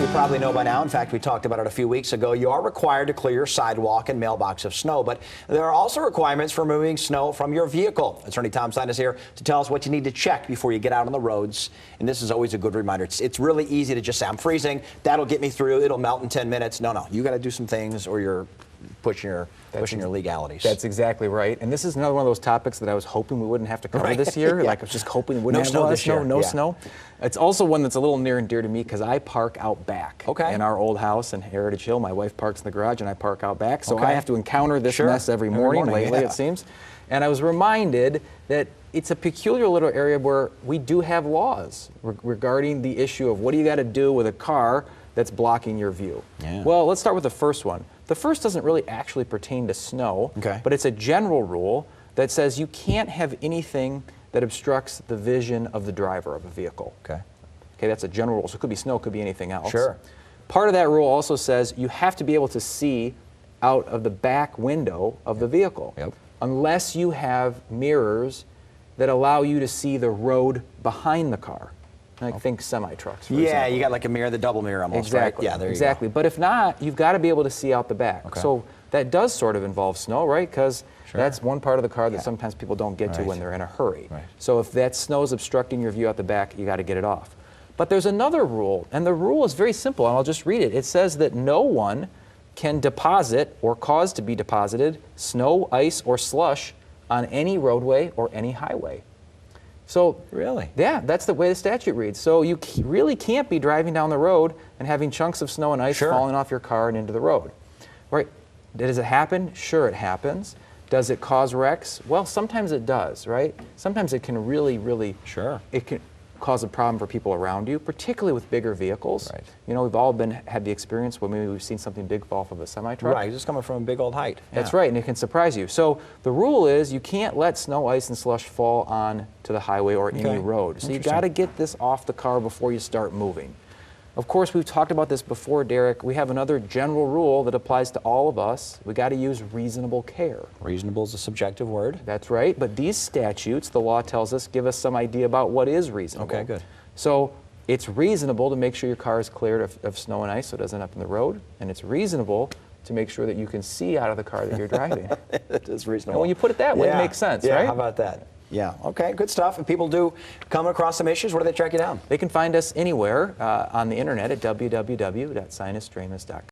you probably know by now, in fact, we talked about it a few weeks ago, you are required to clear your sidewalk and mailbox of snow, but there are also requirements for removing snow from your vehicle. Attorney Tom Sinas here to tell us what you need to check before you get out on the roads, and this is always a good reminder. It's really easy to just say, I'm freezing, that'll get me through, it'll melt in 10 minutes. No, you got to do some things or you're pushing your legalities. That's exactly right. And this is another one of those topics that I was hoping we wouldn't have to cover this year. Yeah. Like I was just hoping we wouldn't have snow this year. No snow. It's also one that's a little near and dear to me because I park out back in our old house in Heritage Hill. My wife parks in the garage and I park out back. So I have to encounter this mess every morning lately, it seems. And I was reminded that it's a peculiar little area where we do have laws regarding the issue of what do you got to do with a car that's blocking your view. Well, let's start with the first one. The first doesn't really actually pertain to snow, but it's a general rule that says you can't have anything that obstructs the vision of the driver of a vehicle. Okay, that's a general rule. So it could be snow, it could be anything else. Part of that rule also says you have to be able to see out of the back window of the vehicle, unless you have mirrors that allow you to see the road behind the car. Like think semi-trucks, for example. You got like a mirror, the double mirror almost, exactly. right? Yeah, there you go. But if not, you've got to be able to see out the back. So that does sort of involve snow, right? Because that's one part of the car that sometimes people don't get to when they're in a hurry. So if that snow is obstructing your view out the back, you got to get it off. But there's another rule, and the rule is very simple, and I'll just read it. It says that no one can deposit or cause to be deposited snow, ice, or slush on any roadway or any highway. So, yeah, that's the way the statute reads. So you really can't be driving down the road and having chunks of snow and ice falling off your car and into the road. Right? Does it happen? Sure, it happens. Does it cause wrecks? Well, sometimes it does, right? Sometimes it can really, it can cause a problem for people around you, particularly with bigger vehicles. You know, we've all had the experience where maybe we've seen something big fall off of a semi-truck. Just coming from a big old height. That's right, and it can surprise you. So the rule is you can't let snow, ice, and slush fall on to the highway or any road. So you got to get this off the car before you start moving. Of course, we've talked about this before, Derek. We have another general rule that applies to all of us. We got to use reasonable care. Reasonable is a subjective word. That's right, but these statutes, the law tells us, give us some idea about what is reasonable. Okay, good. So it's reasonable to make sure your car is cleared of snow and ice so it doesn't end up in the road, and it's reasonable to make sure that you can see out of the car that you're driving. It is reasonable. And when you put it that way, it makes sense, right? How about that? Yeah, okay, good stuff. If people do come across some issues, where do they track you down? They can find us anywhere on the internet at www.sinusstreamus.com.